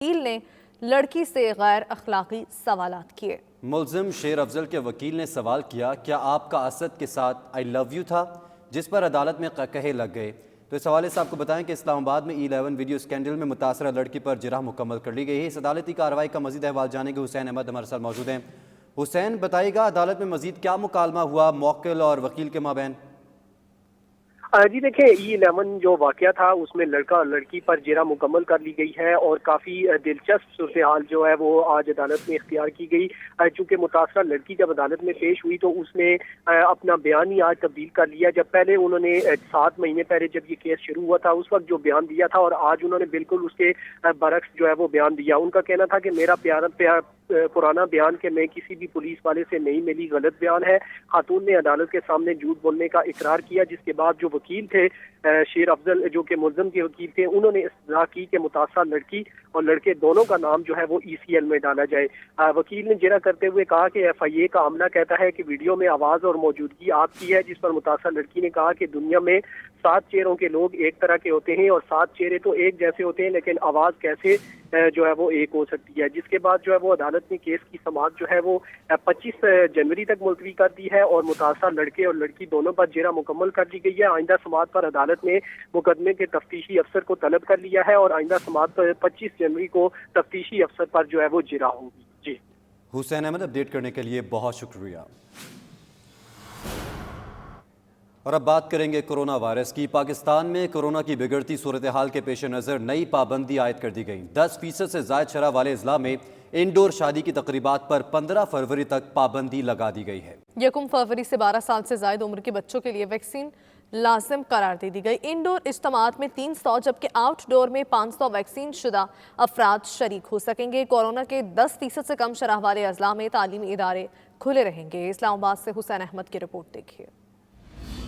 वकील ने लड़की से गैर अखलाकी सवालात किए। मुलजिम शेर अफजल के वकील ने सवाल किया, क्या आपका असद के साथ आई लव यू था, जिस पर अदालत में कहे लग गए। तो इस हवाले से आपको बताएं कि इस्लामाबाद में E11 वीडियो स्कैंडल में मुतासरा लड़की पर जिरह मुकम्मल कर ली गई है। इस अदालती कार्रवाई का मजीद अहवाल जानेंगे। हुसैन अहमद हमारे साथ मौजूद हैं। हुसैन, बताइएगा अदालत में मजीद क्या मुकालमा हुआ मौक्किल और वकील के माबैन? जी देखिए, E11 जो वाकया था उसमें लड़का और लड़की पर जिरह मुकम्मल कर ली गई है और काफ़ी दिलचस्प सूरत हाल जो है वो आज अदालत में इख्तियार की गई। चूँकि मुतासरा लड़की जब अदालत में पेश हुई तो उसने अपना बयान ही आज तब्दील कर लिया। जब पहले उन्होंने 7 महीने पहले जब ये केस शुरू हुआ था उस वक्त जो बयान दिया था और आज उन्होंने बिल्कुल उसके बरक्स जो है वो बयान दिया। उनका कहना था कि मेरा पुराना बयान कि मैं किसी भी पुलिस वाले से नहीं मिली गलत बयान है। खातून ने अदालत के सामने झूठ बोलने का इकरार किया, जिसके बाद जो वकील थे शेर अफजल जो कि मुलजिम के वकील थे उन्होंने इस्तदा की कि मुतासरा लड़की और लड़के दोनों का नाम जो है वो ECL में डाला जाए। वकील ने जिरह करते हुए कहा कि FIA का आमला कहता है कि वीडियो में आवाज़ और मौजूदगी आपकी है, जिस पर मुतासरा लड़की ने कहा कि दुनिया में 7 चेहरों के लोग एक तरह के होते हैं और 7 चेहरे तो एक जैसे होते हैं, लेकिन आवाज़ कैसे जो है वो एक हो सकती है। जिसके बाद जो है वो अदालत ने केस की समाअत जो है वो 25 जनवरी तक मुलतवी कर दी है और मुतासरा लड़के और लड़की दोनों पर जिरह मुकम्मल कर ली गई है। आइंदा समाअत पर अदालत ने मुकदमे के तफ्तीशी अफसर को तलब कर लिया है और आइंदा समाअत पर 25 जनवरी को तफ्तीशी अफसर पर जो है वो जिरह होगी। जी हुसैन अहमद, अपडेट करने के लिए बहुत शुक्रिया। और अब बात करेंगे कोरोना वायरस की। पाकिस्तान में कोरोना की बिगड़ती सूरत हाल के पेश नज़र नई पाबंदी आयद कर दी गई। 10% से ज़ायद शरह वाले अजला में इंडोर शादी की तकरीबात पर 15 फरवरी तक पाबंदी लगा दी गई है। 1 फरवरी से 12 साल से ज़ायद उम्र के बच्चों के लिए वैक्सीन लाजिम करार दे दी गई। इंडोर इज्तिमात में 300 जबकि आउटडोर में 500 वैक्सीन शुदा अफराद शरीक हो सकेंगे। कोरोना के 10% से कम शरह वाले अजला में तालीमी इदारे खुले रहेंगे। इस्लामाबाद से हुसैन अहमद की रिपोर्ट देखिए।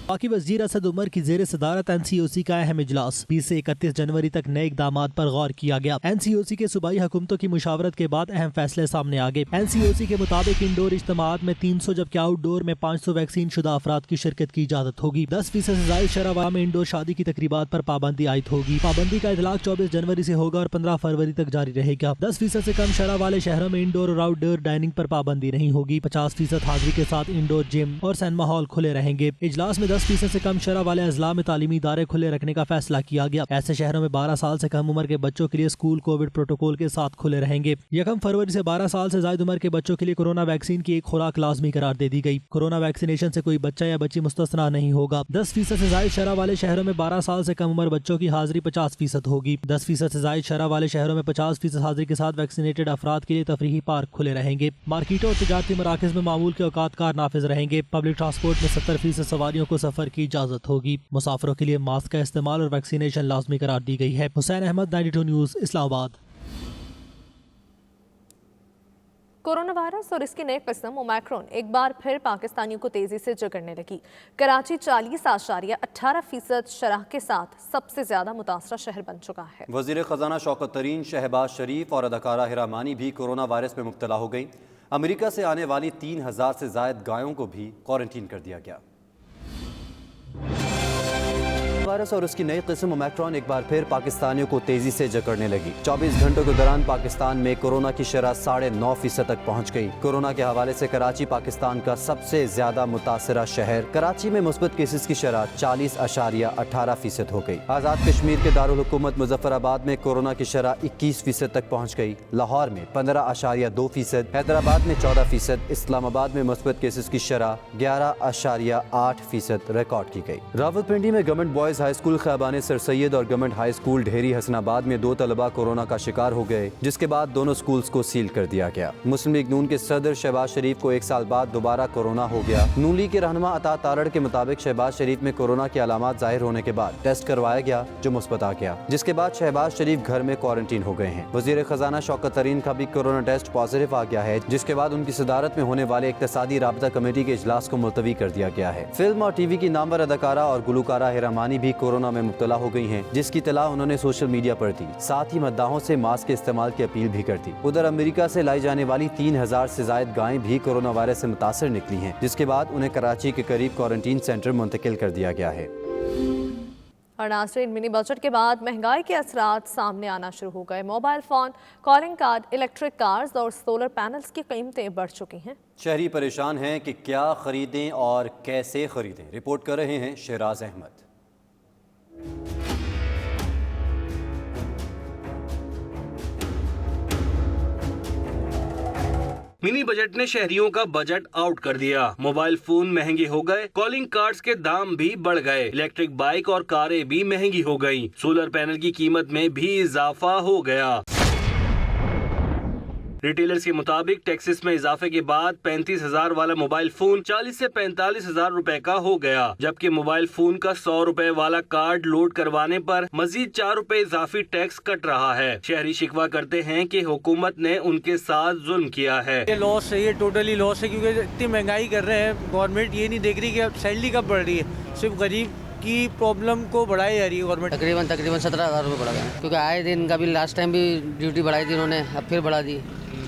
बाकी वज़ीर असद उमर की ज़ेर सदारत NCOC का अहम इजलास 20 से 31 जनवरी तक नए इक़दामात पर गौर किया गया। NCOC के सूबाई हुकूमतों की मुशावरत के बाद अहम फैसले सामने आ गए। NCOC के मुताबिक इंडोर इज्तिमात में 300 जबकि आउटडोर में 500 वैक्सीन शुदा अफराद की शिरकत की इजाजत होगी। 10% से ज़ायद शरह में इंडोर शादी की तकरीबात पर पाबंदी आयद होगी। पाबंदी का इतलाक 24 जनवरी से होगा और 15 फरवरी तक जारी रहेगा। 10% से कम शरह वाले शहरों में इंडोर और आउटडोर डाइनिंग पर पाबंदी नहीं होगी। 50% हाजिरी के साथ इंडोर जिम और सिनेमा हॉल खुले रहेंगे। इजलास में 10% से कम शरह वाले अजला में तालीमी इदारे खुले रखने का फैसला किया गया। ऐसे शहरों में 12 साल से कम उम्र के बच्चों के लिए स्कूल कोविड प्रोटोकॉल के साथ खुले रहेंगे। 1 फरवरी से 12 साल से ज्यादा उम्र के बच्चों के लिए कोरोना वैक्सीन की एक खुराक लाजमी करार दे दी गई। कोरोना वैक्सीनेशन से कोई बच्चा या बच्ची मुस्तस्ना नहीं होगा। 10% से ज्यादा शरह वाले शहरों में 12 साल से कम उम्र बच्चों की हाजिरी 50% होगी। 10% से ज्यादा शरह वाले शहरों में 50% हाजिरी के साथ वैक्सीनेटेड अफराद के लिए तफरीही पार्क खुले रहेंगे। मार्केटों और तजारती मराकज में मामूल के औकात कार नाफिज रहेंगे। पब्लिक ट्रांसपोर्ट में 70% सवारियों को सफर की इजाजत होगी। मुसाफिरों के लिए मास्क का इस्तेमाल और वैक्सीनेशन लाजमी करार दी गई है। Hussain Ahmed, 92 news, Islamabad. Corona virus और इसकी नई किस्म ओमिक्रॉन एक बार फिर पाकिस्तानियों को तेजी से जकड़ने लगी। कराची 40.18% शरह के साथ सबसे ज्यादा मुतासरा शहर बन चुका है। वजीर खजाना शौकत तरीन, शहबाज शरीफ और अदाकारा हिरा मानी भी कोरोना वायरस में मुब्तला हो गई। अमेरिका से आने वाली 3000 से ज्यादा गायों को भी क्वारंटीन कर दिया गया। वायरस और उसकी नई किस्म ओमिक्रॉन एक बार फिर पाकिस्तानियों को तेजी से जकड़ने लगी। 24 घंटों के दौरान पाकिस्तान में कोरोना की शरह 9.5% तक पहुंच गई। कोरोना के हवाले से कराची पाकिस्तान का सबसे ज्यादा मुतासरा शहर। कराची में मुस्बत केसेस की शरह 40.18% हो गई। आजाद कश्मीर के दारुल हुकूमत मुजफ्फराबाद में कोरोना की शरह 21% तक पहुँच गई। लाहौर में 15.2%, हैदराबाद में 14%, इस्लामाबाद में मुस्बत केसेस की शरह 11.8% रिकॉर्ड की गई। रावलपिंडी में government boys high school Khayaban sir Syed और गवर्नमेंट हाई स्कूल ढेरी हसनाबाद में 2 तलबा कोरोना का शिकार हो गए, जिसके बाद दोनों स्कूल्स को सील कर दिया गया। मुस्लिम लीग नून के सदर शहबाज शरीफ को 1 साल बाद दोबारा कोरोना हो गया। नून लीग के रहनुमा अता तारड़ के मुताबिक शहबाज शरीफ में कोरोना की अलामात जाहिर होने के बाद टेस्ट करवाया गया जो मुस्बत आ गया, जिसके बाद शहबाज शरीफ घर में क्वारंटीन हो गए हैं। वजीर खजाना शौकत तरीन का भी कोरोना टेस्ट पॉजिटिव आ गया है, जिसके बाद उनकी सदारत में होने वाले इक्तिसादी राबता कमेटी के इजलास को मुलतवी कर दिया गया है। फिल्म और टीवी की नामवर अदाकारा और गुलकारा हिरा मानी भी कोरोना में मुब्तला हो गई हैं, जिसकी तला उन्होंने सोशल मीडिया पर दी। साथ ही मद्दाहों से मास्क के इस्तेमाल की अपील भी कर दी। उधर अमेरिका से लाई जाने वाली 3000 से ज्यादा गायें भी कोरोना वायरस से मुतासर निकली हैं, जिसके बाद उन्हें कराची के करीब क्वारंटीन सेंटर मुंतकिल कर दिया गया है। اور ناظرین، منی بجٹ کے بعد مہنگائی کے اثرات سامنے آنا شروع ہو گئے۔ Mobile phone, calling card, electric cars اور سولر پینلز کی قیمتیں بڑھ چکی ہیں۔ شہری پریشان ہیں کہ کیا خریدیں اور کیسے خریدیں۔ رپورٹ کر رہے ہیں شہراز احمد۔ منی بجٹ نے شہریوں کا بجٹ آؤٹ کر دیا۔ موبائل فون مہنگے ہو گئے، کالنگ کارڈز کے دام بھی بڑھ گئے، الیکٹرک بائک اور کاریں بھی مہنگی ہو گئیں، سولر پینل کی قیمت میں بھی اضافہ ہو گیا۔ ریٹیلرز کے مطابق ٹیکسز میں اضافے کے بعد 35,000 والا موبائل فون 40 سے 45,000 روپے کا ہو گیا، جبکہ موبائل فون کا 100 روپے والا کارڈ لوڈ کروانے پر مزید 4 روپے اضافی ٹیکس کٹ رہا ہے۔ شہری شکوہ کرتے ہیں کہ حکومت نے ان کے ساتھ ظلم کیا ہے۔ یہ لاس ہے، یہ ٹوٹلی لاس ہے، کیونکہ اتنی مہنگائی کر رہے ہیں، گورنمنٹ یہ نہیں دیکھ رہی کہ سیلری کب بڑھ رہی ہے، صرف غریب کی پرابلم کو بڑھائی جا رہی ہے گورنمنٹ۔ تقریباً 17,000 روپے بڑھا گیا، کیونکہ آئے دن کا بھی لاسٹ ٹائم بھی ڈیوٹی بڑھائی تھی انہوں نے، اب پھر بڑھا دی۔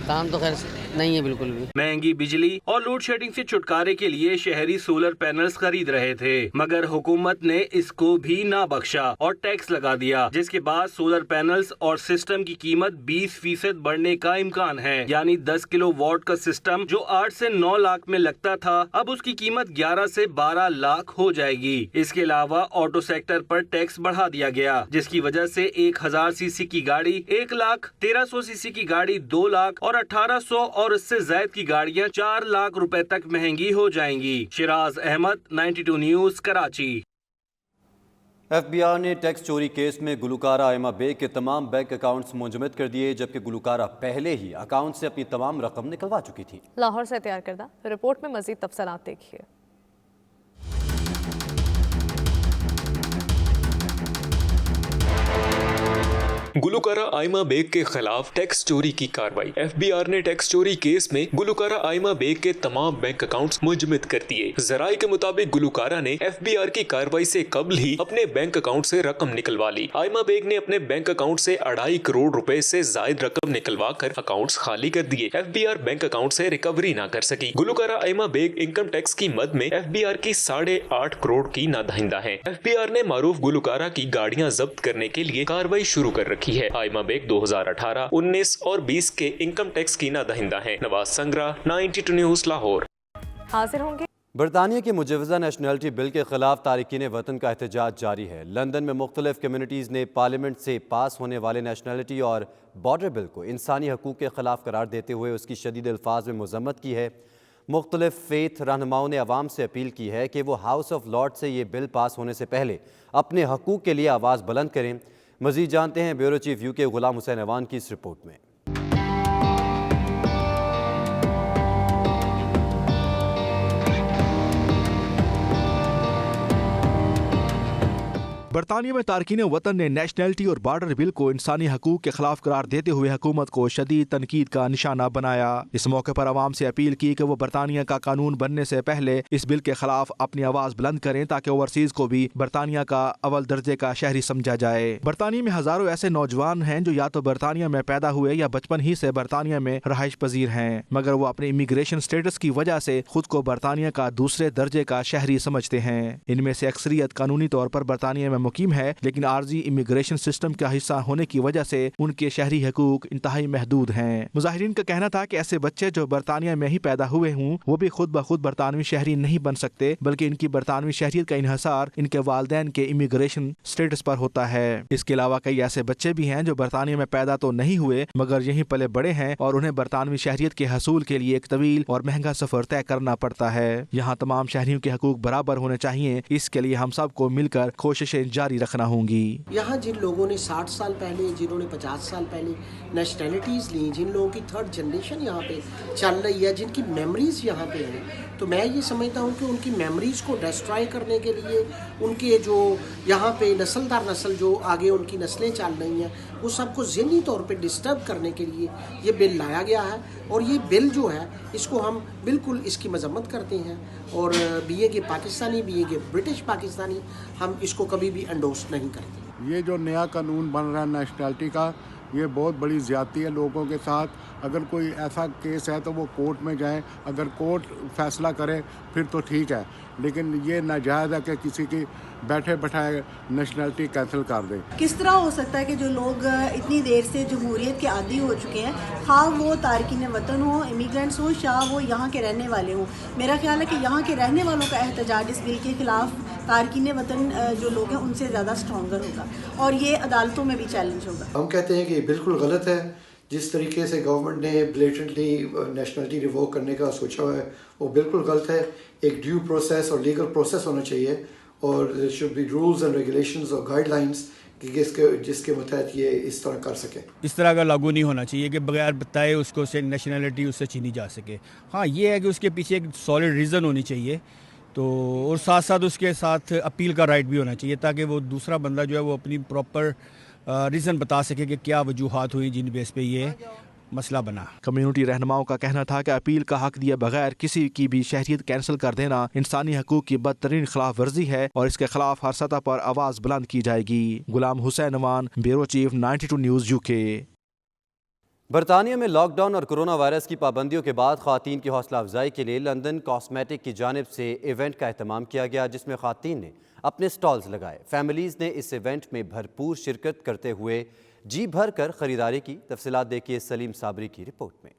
کام تو خیر نہیں ہے بالکل بھی۔ مہنگی بجلی اور لوڈ شیڈنگ سے چھٹکارے کے لیے شہری سولر پینلز خرید رہے تھے، مگر حکومت نے اس کو بھی نہ بخشا اور ٹیکس لگا دیا، جس کے بعد سولر پینلز اور سسٹم کی قیمت 20% بڑھنے کا امکان ہے۔ یعنی 10 کلو واٹ کا سسٹم جو 8 سے 9 لاکھ میں لگتا تھا، اب اس کی قیمت 11 سے 12 لاکھ ہو جائے گی۔ اس کے علاوہ آٹو سیکٹر پر ٹیکس بڑھا دیا گیا، جس کی وجہ سے 1000 سی سی کی گاڑی 1,13,000 سی سی کی گاڑی 2 لاکھ اور 1800 اور اس سے زائد کی گاڑیاں 4 لاکھ روپے تک مہنگی ہو جائیں گی۔ Shahraz Ahmed, 92 news, Karachi. F B R نے ٹیکس چوری کیس میں گلوکارہ آئمہ بیگ کے تمام بینک اکاؤنٹس منجمد کر دیے، جبکہ گلوکارہ پہلے ہی اکاؤنٹ سے اپنی تمام رقم نکلوا چکی تھی۔ لاہور سے تیار کردہ رپورٹ میں مزید تفصیلات دیکھیے۔ گلوکارہ آئمہ بیگ کے خلاف ٹیکس چوری کی کارروائی۔ ایف بی آر نے ٹیکس چوری کیس میں گلوکارہ آئمہ بیگ کے تمام بینک اکاؤنٹس منجمد کر دیے۔ ذرائع کے مطابق گلوکارہ نے ایف بی آر کی کارروائی سے قبل ہی اپنے بینک اکاؤنٹ سے رقم نکلوا لی۔ آئمہ بیگ نے اپنے بینک اکاؤنٹ سے 2.5 کروڑ روپے سے زائد رقم نکلوا کر اکاؤنٹس خالی کر دیے۔ F B R bank account سے ریکوری نہ کر سکی۔ گلوکارہ آئمہ بیگ انکم ٹیکس کی مد میں ایف بی آر کی 8.5 کروڑ کی نادہندہ ہے۔ ایف بی آر نے معروف گلوکارہ کی گاڑیاں ضبط کرنے کے لیے کارروائی شروع کر رکھی ہے۔ آئمہ بیگ 2018، 19 اور 20 کے انکم ٹیکس کی نادہندہ ہیں۔ نواز سنگرا، 92 نیوز، لاہور۔ حاضر ہوں گے۔ برطانیہ کے مجوزہ نیشنلٹی بل کے خلاف تارکین وطن کا احتجاج جاری ہے۔ لندن میں مختلف کمیونٹیز نے پارلیمنٹ سے پاس ہونے والے نیشنلٹی اور بارڈر بل کو انسانی حقوق کے خلاف قرار دیتے ہوئے اس کی شدید الفاظ میں مذمت کی ہے۔ مختلف فیتھ رہنماؤں نے عوام سے اپیل کی ہے کہ وہ ہاؤس آف لارڈ سے یہ بل پاس ہونے سے پہلے اپنے حقوق کے لیے آواز بلند کریں۔ مزید جانتے ہیں بیورو چیف UK غلام حسین ایوان کی اس رپورٹ میں۔ برطانیہ میں تارکین وطن نے نیشنلٹی اور بارڈر بل کو انسانی حقوق کے خلاف قرار دیتے ہوئے حکومت کو شدید تنقید کا نشانہ بنایا۔ اس موقع پر عوام سے اپیل کی کہ وہ برطانیہ کا قانون بننے سے پہلے اس بل کے خلاف اپنی آواز بلند کریں تاکہ اوورسیز کو بھی برطانیہ کا اول درجے کا شہری سمجھا جائے۔ برطانیہ میں ہزاروں ایسے نوجوان ہیں جو یا تو برطانیہ میں پیدا ہوئے یا بچپن ہی سے برطانیہ میں رہائش پذیر ہیں، مگر وہ اپنے امیگریشن سٹیٹس کی وجہ سے خود کو برطانیہ کا دوسرے درجے کا شہری سمجھتے ہیں۔ ان میں سے اکثریت قانونی طور پر برطانیہ میں مقیم ہے، لیکن عارضی امیگریشن سسٹم کا حصہ ہونے کی وجہ سے ان کے شہری حقوق انتہائی محدود ہیں۔ مظاہرین کا کہنا تھا کہ ایسے بچے جو برطانیہ میں ہی پیدا ہوئے ہوں وہ بھی خود بخود برطانوی شہری نہیں بن سکتے، بلکہ ان کی برطانوی شہریت کا انحصار ان کے والدین کے امیگریشن سٹیٹس پر ہوتا ہے۔ اس کے علاوہ کئی ایسے بچے بھی ہیں جو برطانیہ میں پیدا تو نہیں ہوئے مگر یہیں پلے بڑے ہیں اور انہیں برطانوی شہریت کے حصول کے لیے ایک طویل اور مہنگا سفر طے کرنا پڑتا ہے۔ یہاں تمام شہریوں کے حقوق برابر ہونے چاہیے، اس کے لیے ہم سب کو مل کر کوششیں جاری رکھنا ہوں گی۔ یہاں جن لوگوں نے 60 سال پہلے، جنہوں نے 50 سال پہلے نیشنلٹیز لیں، جن لوگوں کی 3rd جنریشن یہاں پہ چل رہی ہے، جن کی میموریز یہاں پہ ہیں، تو میں یہ سمجھتا ہوں کہ ان کی میموریز کو ڈسٹرائے کرنے کے لیے، ان کے جو یہاں پہ نسل در نسل جو آگے ان کی نسلیں چل رہی ہیں، وہ سب کو ذہنی طور پہ ڈسٹرب کرنے کے لیے یہ بل لایا گیا ہے۔ اور یہ بل جو ہے اس کو ہم بالکل اس کی مذمت کرتے ہیں، اور بی اے کے پاکستانی، بی اے کے برٹش پاکستانی، ہم اس کو کبھی بھی انڈورس نہیں کرتے۔ یہ جو نیا قانون بن رہا ہے نیشنلٹی کا، یہ بہت بڑی زیادتی ہے لوگوں کے ساتھ۔ اگر کوئی ایسا کیس ہے تو وہ کورٹ میں جائیں، اگر کورٹ فیصلہ کرے پھر تو ٹھیک ہے، लेकिन ये नाजायज़ है कि किसी की बैठे बैठाए नेशनलिटी कैंसिल कर दें। किस तरह हो सकता है कि जो लोग इतनी देर से जमहूरियत के आदी हो चुके हैं, हाँ वो तारकीन वतन हो, इमिग्रेंट्स हो, या वो यहाँ के रहने वाले हों, मेरा ख्याल है कि यहाँ के रहने वालों का एहतजाज इस बिल के खिलाफ तारकीन वतन जो लोग हैं उनसे ज़्यादा स्ट्रॉन्गर होगा और ये अदालतों में भी चैलेंज होगा। हम कहते हैं कि बिल्कुल गलत है। जिस तरीके से गवर्नमेंट ने ब्लेटेंटली नेशनलिटी रिवोक करने का सोचा हुआ है वो बिल्कुल गलत है। एक ड्यू प्रोसेस और लीगल प्रोसेस होना चाहिए और there should be rules and regulations और गाइडलाइंस कि जिसके मतहत ये इस तरह कर सके। इस तरह का लागू नहीं होना चाहिए कि बगैर बताए उसको से नेशनलिटी उससे छीनी जा सके। हाँ ये है कि उसके पीछे एक सॉलिड रीज़न होनी चाहिए, तो और साथ साथ उसके साथ अपील का राइट भी होना चाहिए ताकि वो दूसरा बंदा जो है वो अपनी प्रॉपर रीज़न बता सके कि क्या वजूहात हुई जिन बेस पे ये मसला बना। कम्युनिटी रहनुमाओं का कहना था कि अपील का हक दिए बगैर किसी की भी शहरियत कैंसिल कर देना इंसानी हकूक की बदतरीन खिलाफ वर्जी है और इसके खिलाफ हर सतह पर आवाज़ बुलंद की जाएगी। गुलाम हुसैन अमान, ब्यूरो चीफ 92 न्यूज़ UK। बरतानिया में लॉकडाउन और कोरोना वायरस की पाबंदियों के बाद ख़वातीन की हौसला अफजाई के लिए लंदन कॉस्मेटिक की जानिब से इवेंट का एहतमाम किया गया जिसमें ख़वातीन ने अपने स्टॉल्स लगाए। फैमिलीज़ ने इस इवेंट में भरपूर शिरकत करते हुए जी भर कर ख़रीदारी की। तफसीलात देखिए सलीम साबरी की रिपोर्ट में।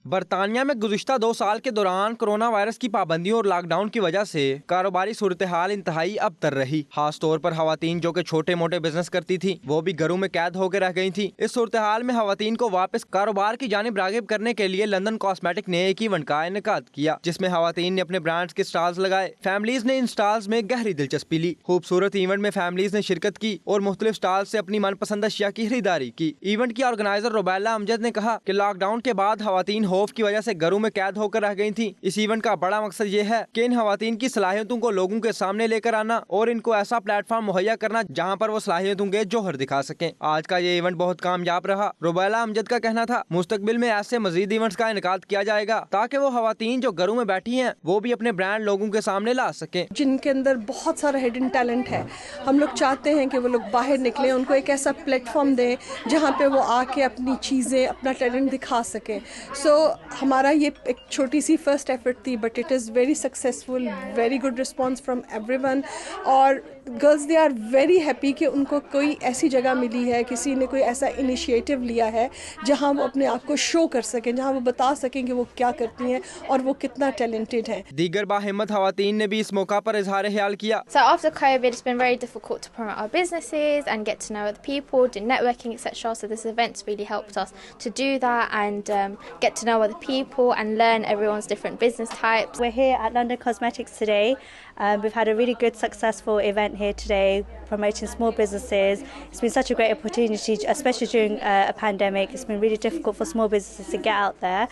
बरतानिया में गुज़िश्ता 2 साल के दौरान कोरोना वायरस की पाबंदियों और लॉकडाउन की वजह से कारोबारी सूरत हाल इंतहाई अबतर रही। खास तौर पर खवातीन जो कि छोटे मोटे बिजनेस करती थी वो भी घरों में कैद होकर रह गई थी। इस सूरत हाल में खवातीन को वापस कारोबार की जानिब रागिब करने के लिए लंदन कॉस्मेटिक ने एक इवेंट का इनेकाद किया जिसमें खवातीन ने अपने ब्रांड्स के स्टॉल्स लगाए। फैमिलीज ने इन स्टॉल्स में गहरी दिलचस्पी ली। खूबसूरत इवेंट में फैमिलीज ने शिरकत की और मुख्तलिफ स्टॉल से अपनी मनपसंद अशिया की खरीदारी की। इवेंट की ऑर्गेनाइजर रुबैला अमजद ने कहा कि लॉकडाउन के बाद खवातीन खौफ की वजह से घरों में कैद होकर रह गई थी। इस इवेंट का बड़ा मकसद ये है कि इन खवातीन की सलाहियतों को लोगों के सामने लेकर आना और इनको ऐसा प्लेटफॉर्म मुहैया करना जहां पर वो सलाहियतों के जौहर दिखा सकें। आज का ये इवेंट बहुत कामयाब रहा। रुबैला अमजद का कहना था मुस्तकबिल में ऐसे मजीद इवेंट्स का इनेकाद किया जाएगा ताकि वो खवातीन जो घरों में बैठी हैं वो भी अपने ब्रांड लोगों के सामने ला सकें। जिनके अंदर बहुत सारा हिडन टैलेंट है, हम लोग चाहते हैं कि वो लोग बाहर निकलें, उनको एक ऐसा प्लेटफॉर्म दें जहाँ पे वो आके अपनी चीज़ें, अपना टैलेंट दिखा सकें। सो हमारा ये एक छोटी सी फर्स्ट एफर्ट थी but it is very successful, very good response from everyone और girls they are very happy कि उनको कोई ऐसी जगह मिली है, किसी ने कोई ऐसा इनिशिएटिव लिया है जहां वो अपने आप को शो कर सकें, जहां वो बता सकें कि वो क्या करती हैं और वो कितना टैलेंटेड हैं। दीगर बाहिम्मत खवातीन ने भी इस मौका पर इजहार ख्याल किया। So after COVID it's been very difficult to promote our businesses and get to know other people, do networking etc. So this event's really helped us to do that and get to know other people and learn everyone's different business types. We're here at London Cosmetics today. We've had a really good, successful event here today, promoting small businesses. It's been such a great opportunity, especially during a pandemic. It's been really difficult for small businesses to get out there.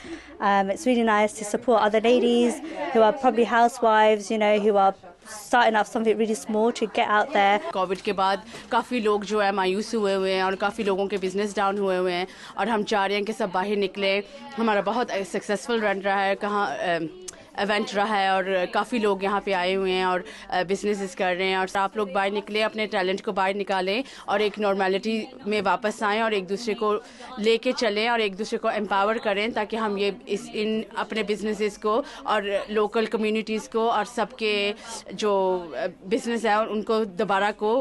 It's really nice to support other ladies who are probably housewives, you know, who are starting off something really small to get out there. Covid के बाद काफ़ी लोग जो है मायूस हुए हैं और काफ़ी लोगों के बिजनेस डाउन हुए हैं और हम चाह रहे हैं कि सब बाहर निकले। हमारा बहुत सक्सेसफुल रन रहा है, कहाँ इवेंट रहा है और काफ़ी लोग यहाँ पे आए हुए हैं और बिजनेसेस कर रहे हैं और आप लोग बाहर निकले, अपने टैलेंट को बाहर निकालें और एक नॉर्मेलिटी में वापस आएँ और एक दूसरे को लेके चलें और एक दूसरे को एम्पावर करें ताकि हम ये इन अपने बिजनेसेस को और लोकल कम्युनिटीज़ को और सबके जो बिजनेस है उनको दोबारा को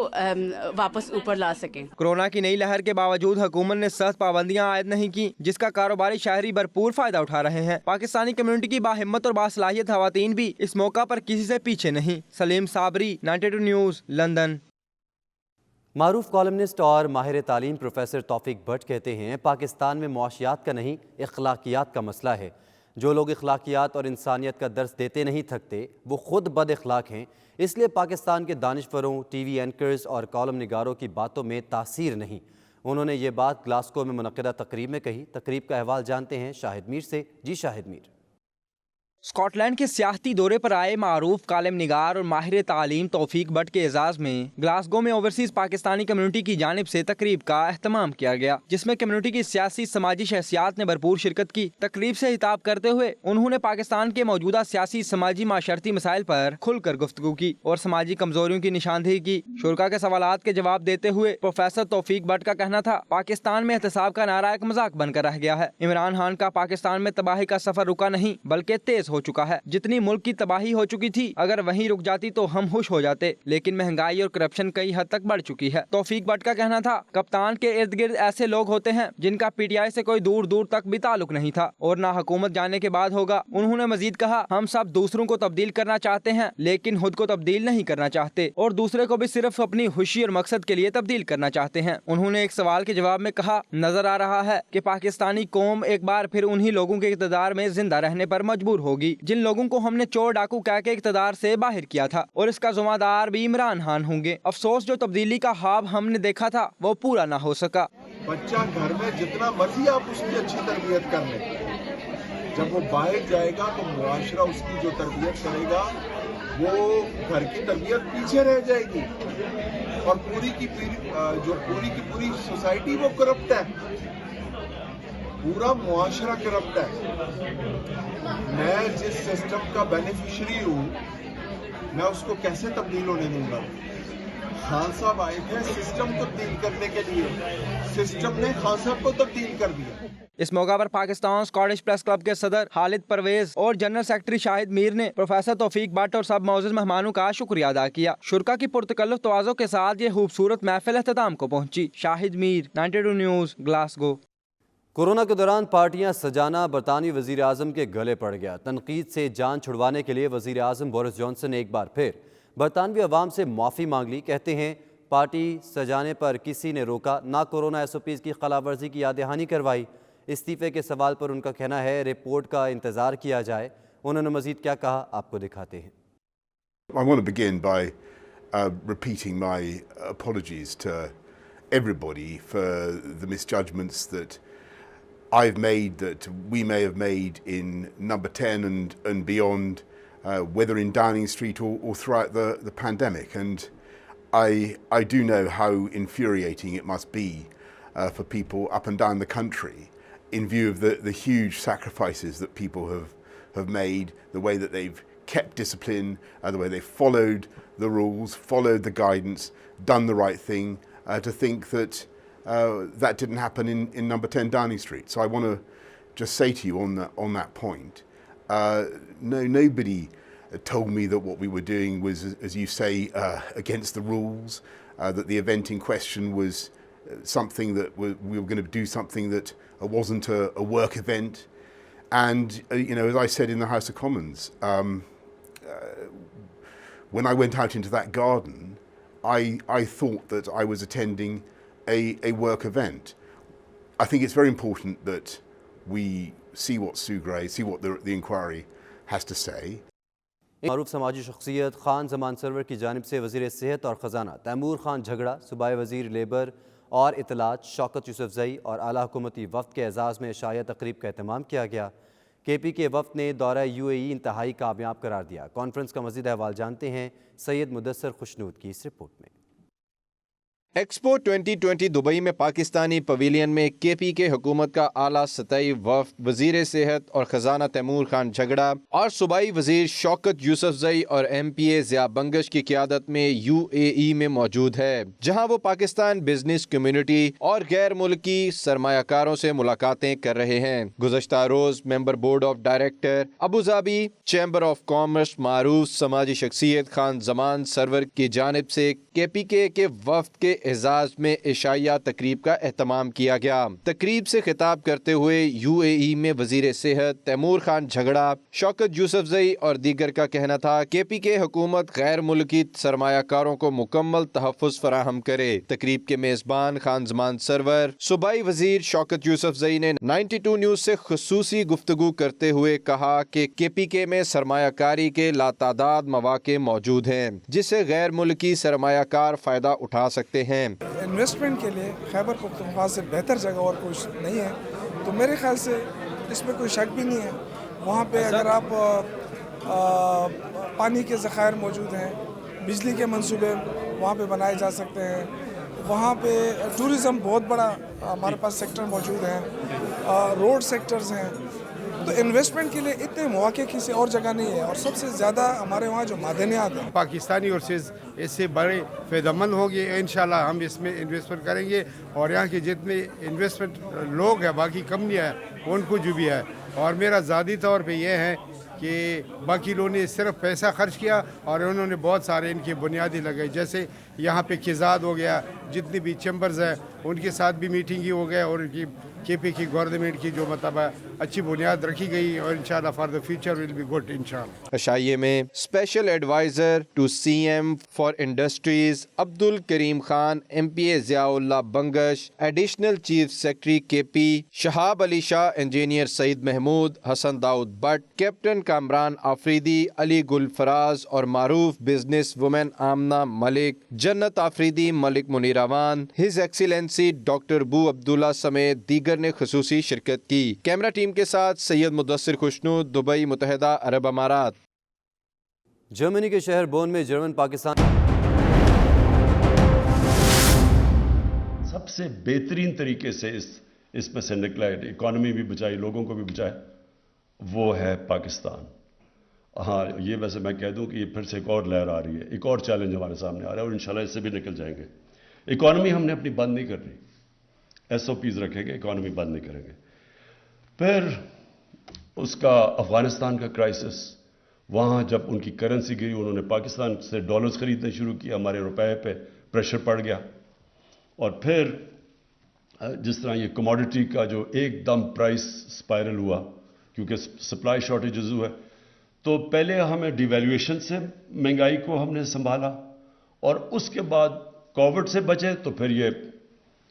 वापस ऊपर ला सकें। कोरोना की नई लहर के बावजूद हुकूमत ने सख्त पाबंदियां आयद नहीं की जिसका कारोबारी शहरी भरपूर फायदा उठा रहे हैं। पाकिस्तानी कम्युनिटी की बाहिम्मत और बासलाहियत खवातीन भी इस मौका पर किसी से पीछे नहीं। Saleem Sabri, 92 news, London. मारूफ कॉलमनिस्ट और माहिर तालीम प्रोफेसर तौफीक भट्ट कहते हैं पाकिस्तान में मुआशियात का नहीं इखलाकियात का मसला है। जो लोग इखलाकियात और इंसानियत का दर्स देते नहीं थकते वो खुद बद इखलाक हैं। इसलिए पाकिस्तान के दानिशवरों, टीवी एंकर्स और कॉलम निगारों की बातों में तासीर नहीं। उन्होंने ये बात ग्लासगो में मुनक़िदा तकरीब में कही। तकरीब का अहवाल जानते हैं शाहिद मीर से। जी शाहिद मीर। स्कॉटलैंड के सियाहती दौरे पर आए मारूफ कालम निगार और माहिर तालीम तौफीक भट्ट के एजाज में ग्लासगो में ओवरसीज पाकिस्तानी कम्युनिटी की जानिब से तकरीब का एहतमाम किया गया जिसमें कम्युनिटी की सियासी समाजी शख्सियात ने भरपूर शिरकत की। तकरीब से खिताब करते हुए उन्होंने पाकिस्तान के मौजूदा सियासी समाजी माशरती मसाइल पर खुलकर गुफ्तगू की और समाजी कमजोरियों की निशानदेही की। शुरका के सवालात के जवाब देते हुए प्रोफेसर तौफीक भट्ट का कहना था पाकिस्तान में एहतसाब का नारा एक मजाक बनकर रह गया है। इमरान खान का पाकिस्तान में तबाही का सफर रुका नहीं बल्कि तेज हो चुका है। जितनी मुल्क की तबाही हो चुकी थी, अगर वहीं रुक जाती तो हम खुश हो जाते, लेकिन महंगाई और करप्शन कई हद तक बढ़ चुकी है। तौफीक भट्ट का कहना था, कप्तान के इर्द गिर्द ऐसे लोग होते हैं जिनका पीटीआई से कोई दूर दूर तक भी ताल्लुक नहीं था और ना हुकूमत जाने के बाद होगा। उन्होंने मजीद कहा, हम सब दूसरों को तब्दील करना चाहते हैं लेकिन खुद को तब्दील नहीं करना चाहते और दूसरे को भी सिर्फ अपनी खुशी और मकसद के लिए तब्दील करना चाहते हैं। उन्होंने एक सवाल के जवाब में कहा, नजर आ रहा है कि पाकिस्तानी कौम एक बार फिर उन्हीं लोगों के इक़्तिदार में जिंदा रहने पर मजबूर होगी जिन लोगों को हमने चोर डाकू कह के इक़्तिदार से बाहर किया था, और इसका ज़िम्मेदार भी इमरान खान होंगे। अफसोस जो तब्दीली का ख्वाब हमने देखा था वो पूरा ना हो सका। बच्चा घर में जितना मर्जी आप उसकी अच्छी तरबियत कर लें, जब वो बाहर जाएगा तो मुआशरा उसकी जो तरबियत करेगा वो घर की तरबियत पीछे रह जाएगी और पूरी की पूरी सोसाइटी वो करप्ट है, पूरा मुआशरा करप्ट है। मैं जिस सिस्टम का बेनिफिशियरी हूँ मैं उसको कैसे तब्दील होने दूंगा? खान साहब आए थे सिस्टम तब्दील करने के लिए, सिस्टम ने खान साहब को तब्दील कर दिया। इस मौका पर पाकिस्तान स्कॉटिश प्रेस क्लब के सदर खालिद परवेज और जनरल सेक्रेटरी शाहिद मीर ने प्रोफेसर तौफीक भट्ट और सब मौजूद मेहमानों का शुक्रिया अदा किया। शुरका की पुरतकल्लुफ तवाज़ो के साथ ये खूबसूरत महफिल अख्ताम को पहुंची। Shahid Mir, 92 news, Glasgow. Corona के दौरान पार्टियां सजाना बरतानवी वज़ीर आज़म के गले पड़ गया। तनकीद से जान छुड़वाने के लिए वज़ीर आज़म बोरिस जॉनसन ने एक बार फिर बरतानवी अवाम से माफ़ी मांग ली। कहते हैं पार्टी सजाने पर किसी ने रोका ना, कोरोना SOPs की खिलाफवर्जी की याद दहानी करवाई। इस्तीफ़े के सवाल पर उनका कहना है रिपोर्ट का इंतज़ार किया जाए। उन्होंने मज़ीद क्या कहा, आपको दिखाते हैं। I want to begin by repeating my apologies to everybody for the misjudgments that I've made, that we may have made in number 10 and beyond, whether in Downing Street or throughout the pandemic. And I do know how infuriating it must be for people up and down the country in view of the huge sacrifices that people have made, the way that they've kept discipline, the way they've followed the rules, followed the guidance, done the right thing, to think that that didn't happen in number 10 Downing Street. So I want to just say to you on that point, nobody told me that what we were doing was, as you say, against the rules, that the event in question was something that we were going to do something that wasn't a work event. And, as I said in the House of Commons, when I went out into that garden, I thought that I was attending a work event. I think it's very important that we see what Sue Gray, see what the inquiry has to say. मारूफ समाजी शख्सियत Khan Zaman server की जानिब से वज़ीर सेहत और ख़जाना तैमूर खान झगड़ा, सूबाई वज़ीर लेबर और इतलात शौकत यूसुफजई और आला हुकूमती वफ़द के एजाज़ में शाया तकरीब का एहतमाम किया गया। KP के वफ़द ने दौरा UAE इंतहाई कामयाब करार दिया। कॉन्फ्रेंस का मज़ीद अहवाल जानते हैं सैयद मुदस्सर खुशनूद की इस रिपोर्ट में। एक्सपो 2020 दुबई में पाकिस्तानी पवेलियन में KP के हुकूमत का आला सतही वफ़द वज़ीर सेहत और ख़जाना तैमूर खान झगड़ा और सूबाई वज़ीर शौकत यूसुफजई और MPA ज़िया बंगश की क़ियादत में UAE में मौजूद है, जहां वो पाकिस्तान बिजनेस कम्युनिटी और गैर मुल्की सरमायाकारों से मुलाकातें कर रहे हैं। गुज़श्ता रोज़ member board of director Abu Dhabi chamber of commerce मारूफ समाजी शख्सियत खान जमान सरवर की जानिब से KPK के वफ़द के एजाज में इशाया तकरीब का एहतमाम किया गया। तकरीब से खिताब करते हुए UAE में वजीर सेहत तैमूर खान झगड़ा, शौकत यूसुफजई और दीगर का कहना था KPK हुकूमत गैर मुल्की सरमायाकारों को मुकम्मल तहफ़्फ़ुज़ फराहम करे। तकरीब के मेज़बान खान ज़मान सरवर सूबाई वजीर शौकत यूसुफजई ने 92 न्यूज़ से खुसूसी गुफ्तगू करते हुए कहा कि KPK में सरमायाकारी के लातादाद मौक़े मौजूद हैं जिससे गैर मुल्की सरमायाकार फ़ायदा उठा सकते हैं। इन्वेस्टमेंट के लिए खैबर पख्तूनख्वा से बेहतर जगह और कुछ नहीं है, तो मेरे ख्याल से इसमें कोई शक भी नहीं है। वहाँ पे अगर आप पानी के ज़खायर मौजूद हैं, बिजली के मंसूबे वहाँ पे बनाए जा सकते हैं, वहाँ पे टूरिज़म बहुत बड़ा हमारे पास सेक्टर मौजूद हैं, रोड सेक्टर्स हैं, तो इन्वेस्टमेंट के लिए इतने मौके किसी और जगह नहीं है। और सबसे ज़्यादा हमारे वहाँ जो मादनियात हैं पाकिस्तानी और से इससे बड़े फ़ायदेमंद होंगे। इंशाल्लाह हम इसमें इन्वेस्टमेंट करेंगे और यहाँ के जितने इन्वेस्टमेंट लोग हैं, बाकी कंपनियाँ हैं, उनको जो भी है। और मेरा ज़ाती तौर पे ये है کہ باقی لوگوں نے صرف پیسہ خرچ کیا اور انہوں نے بہت سارے ان کی بنیادی لگائی. جیسے یہاں پہ کزاد ہو گیا, جتنی بھی چیمبرز ہیں ان کے ساتھ بھی میٹنگ ہی ہو گیا اور ان کی کے پی کی گورنمنٹ کی جو مطلب اچھی بنیاد رکھی گئی اور انشاءاللہ for the future will be good انشاءاللہ. عشائیے میں special adviser to C M for industries Abdul Karim Khan, M P A Ziaullah Bangash, additional chief secretary K P Shahab Ali Shah, engineer Saeed Mahmood, Hassan Dawood Butt, captain Kamran Afridi, Ali Gul Faraz اور معروف business woman Amna Malik, Jannat Afridi, Malik Munir Awan, his excellency doctor Bu Abdullah سمیت دیگر نے خصوصی شرکت کی. کیمرہ ٹیم کے ساتھ سید مدثر خوشنود, دبئی, متحدہ عرب امارات. جرمنی کے شہر بون میں جرمن پاکستان سب سے بہترین طریقے سے اس میں سے نکلا ہے, اکانومی بھی بچائی, لوگوں کو بھی بچائے, وہ ہے پاکستان. ہاں یہ ویسے میں کہہ دوں کہ یہ پھر سے ایک اور لہر آ رہی ہے, ایک اور چیلنج ہمارے سامنے آ رہا ہے اور انشاءاللہ اس سے بھی نکل جائیں گے. اکانومی ہم نے اپنی بند نہیں کرنی, ایس او پیز رکھیں گے, اکانومی بند نہیں کریں گے. پھر اس کا افغانستان کا کرائسس, وہاں جب ان کی کرنسی گری, انہوں نے پاکستان سے ڈالرز خریدنے شروع کیا, ہمارے روپے پہ پریشر پڑ گیا. اور پھر جس طرح یہ کموڈٹی کا جو ایک دم پرائس سپائرل ہوا کیونکہ سپلائی شارٹیجز ہوئے, تو پہلے ہمیں ڈی ویلیویشن سے مہنگائی کو ہم نے سنبھالا اور اس کے بعد کووڈ سے بچے تو پھر یہ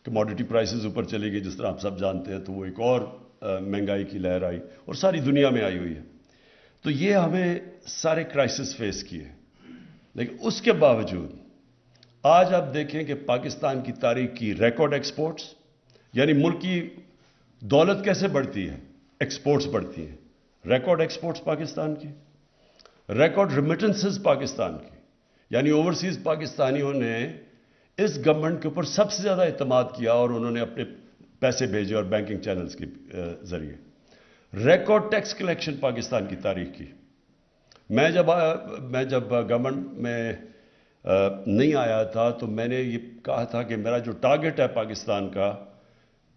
کموڈٹی پرائسز اوپر چلی گئی جس طرح آپ سب جانتے ہیں, تو وہ ایک اور مہنگائی کی لہر آئی اور ساری دنیا میں آئی ہوئی ہے. تو یہ ہمیں سارے کرائسس فیس کیے, لیکن اس کے باوجود آج آپ دیکھیں کہ پاکستان کی تاریخ کی ریکارڈ ایکسپورٹس, یعنی ملک کی دولت کیسے بڑھتی ہے, ایکسپورٹس بڑھتی ہیں. ریکارڈ ایکسپورٹس پاکستان کی, ریکارڈ ریمیٹنسز پاکستان کی, یعنی اوورسیز پاکستانیوں نے اس گورنمنٹ کے اوپر سب سے زیادہ اعتماد کیا اور انہوں نے اپنے پیسے بھیجے اور بینکنگ چینلز کے ذریعے. ریکارڈ ٹیکس کلیکشن پاکستان کی تاریخ کی. میں جب گورنمنٹ میں نہیں آیا تھا تو میں نے یہ کہا تھا کہ میرا جو ٹارگٹ ہے پاکستان کا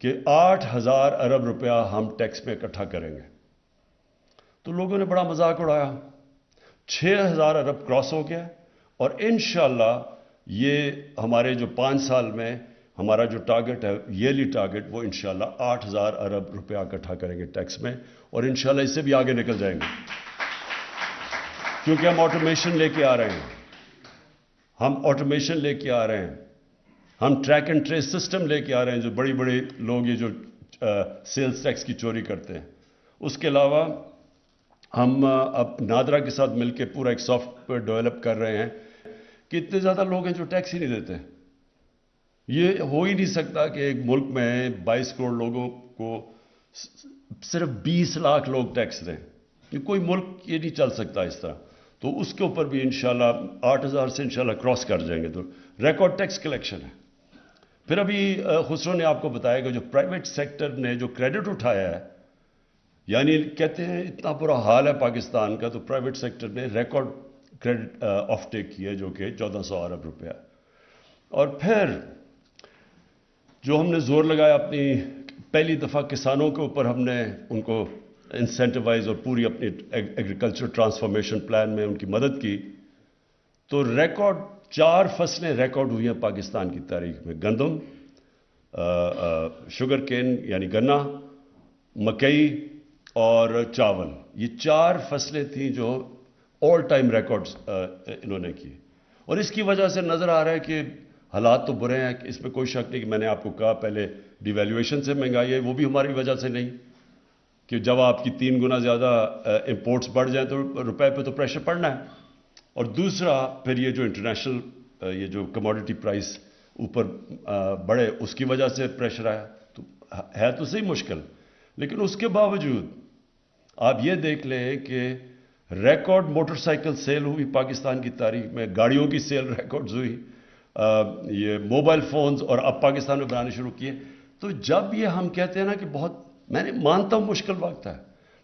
کہ 8,000 ارب روپیہ ہم ٹیکس میں اکٹھا کریں گے. تو لوگوں نے بڑا مذاق اڑایا. 6,000 ارب کراس ہو گیا اور انشاءاللہ یہ ہمارے جو 5 سال میں ہمارا جو ٹارگٹ ہے, ایئرلی ٹارگٹ, وہ انشاءاللہ 8,000 ارب روپیہ اکٹھا کریں گے ٹیکس میں اور انشاءاللہ اس سے بھی آگے نکل جائیں گے کیونکہ ہم آٹومیشن لے کے آ رہے ہیں. ہم ٹریک اینڈ ٹریس سسٹم لے کے آ رہے ہیں جو بڑی لوگ یہ جو سیلز ٹیکس کی چوری کرتے ہیں. اس کے علاوہ ہم اب نادرا کے ساتھ مل کے پورا ایک سافٹ ویئر ڈیولپ کر رہے ہیں کہ اتنے زیادہ لوگ ہیں جو ٹیکس ہی نہیں دیتے. یہ ہو ہی نہیں سکتا کہ ایک ملک میں 22 کروڑ لوگوں کو صرف 20 لاکھ لوگ ٹیکس دیں. یہ کوئی ملک یہ نہیں چل سکتا اس طرح. تو اس کے اوپر بھی انشاءاللہ 8,000 سے انشاءاللہ کراس کر جائیں گے. تو ریکارڈ ٹیکس کلیکشن ہے. پھر ابھی خسرو نے آپ کو بتایا کہ جو پرائیویٹ سیکٹر نے جو کریڈٹ اٹھایا ہے, یعنی کہتے ہیں اتنا برا حال ہے پاکستان کا, تو پرائیویٹ سیکٹر نے ریکارڈ کریڈٹ آف ٹیک کی ہے جو کہ 1,400 ارب روپیہ. اور پھر جو ہم نے زور لگایا اپنی پہلی دفعہ کسانوں کے اوپر, ہم نے ان کو انسینٹیوائز اور پوری اپنی ایگریکلچر ٹرانسفارمیشن پلان میں ان کی مدد کی. تو ریکارڈ 4 فصلیں ریکارڈ ہوئی ہیں پاکستان کی تاریخ میں. گندم, شوگر کین یعنی گنا, مکئی اور چاول. یہ 4 فصلیں تھیں جو آل ٹائم ریکارڈز انہوں نے کی. اور اس کی وجہ سے نظر آ رہا ہے کہ حالات تو برے ہیں, اس میں کوئی شک نہیں کہ میں نے آپ کو کہا پہلے ڈی ویلیویشن سے مہنگائی ہے, وہ بھی ہماری وجہ سے نہیں کہ جب آپ کی 3 گنا زیادہ امپورٹس بڑھ جائیں تو روپے پہ تو پریشر پڑنا ہے. اور دوسرا پھر یہ جو انٹرنیشنل یہ جو کموڈٹی پرائس اوپر بڑھے اس کی وجہ سے پریشر آیا. تو ہے تو صحیح مشکل, لیکن اس کے باوجود آپ یہ دیکھ لیں کہ ریکارڈ موٹر سائیکل سیل ہوئی پاکستان کی تاریخ میں, گاڑیوں کی سیل ریکارڈز ہوئی, یہ موبائل فونز اور اب پاکستان میں بنانے شروع کیے. تو جب یہ ہم کہتے ہیں نا کہ بہت, میں نے مانتا ہوں مشکل وقت ہے,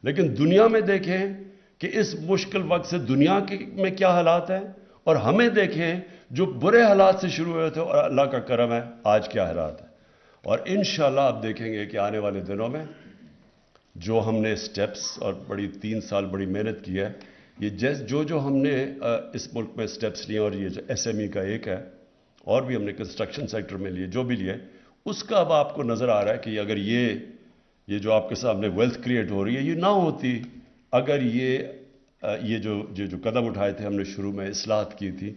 لیکن دنیا میں دیکھیں کہ اس مشکل وقت سے دنیا میں کیا حالات ہیں اور ہمیں دیکھیں جو برے حالات سے شروع ہوئے تھے اور اللہ کا کرم ہے آج کیا حالات ہے. اور انشاءاللہ آپ دیکھیں گے کہ آنے والے دنوں میں جو ہم نے سٹیپس اور بڑی 3 سال بڑی محنت کی ہے, یہ جو ہم نے اس ملک میں سٹیپس لیے, اور یہ جو SME کا ایک ہے, اور بھی ہم نے کنسٹرکشن سیکٹر میں لیے, جو بھی لیے, اس کا اب آپ کو نظر آ رہا ہے کہ اگر یہ جو آپ کے سامنے ویلتھ کریٹ ہو رہی ہے, یہ نہ ہوتی اگر یہ جو قدم اٹھائے تھے ہم نے شروع میں, اصلاحات کی تھی,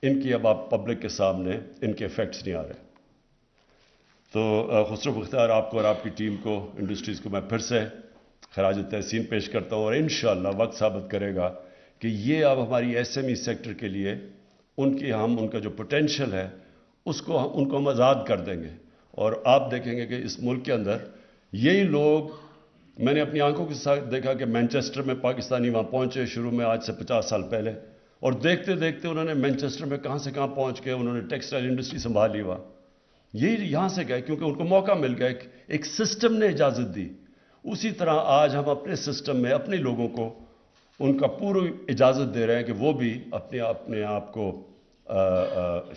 ان کی اب آپ پبلک کے سامنے ان کے ایفیکٹس نہیں آ رہے. تو خسرو بختیار, آپ کو اور آپ کی ٹیم کو, انڈسٹریز کو میں پھر سے خراج تحسین پیش کرتا ہوں, اور انشاءاللہ وقت ثابت کرے گا کہ یہ اب ہماری SME سیکٹر کے لیے ان کا جو پوٹینشیل ہے ان کو ہم آزاد کر دیں گے. اور آپ دیکھیں گے کہ اس ملک کے اندر یہی لوگ, میں نے اپنی آنکھوں کے ساتھ دیکھا کہ مینچسٹر میں پاکستانی وہاں پہنچے شروع میں, آج سے 50 سال پہلے, اور دیکھتے دیکھتے انہوں نے مینچسٹر میں کہاں سے کہاں پہنچ کے انہوں نے ٹیکسٹائل انڈسٹری سنبھال لی. ہوا یہی یہاں سے گئے کیونکہ ان کو موقع مل گیا, ایک سسٹم نے اجازت دی. اسی طرح آج ہم اپنے سسٹم میں اپنے لوگوں کو ان کا پوری اجازت دے رہے ہیں کہ وہ بھی اپنے آپ کو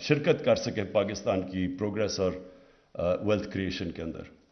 شرکت کر سکیں پاکستان کی پروگریس اور ویلتھ کریشن کے اندر.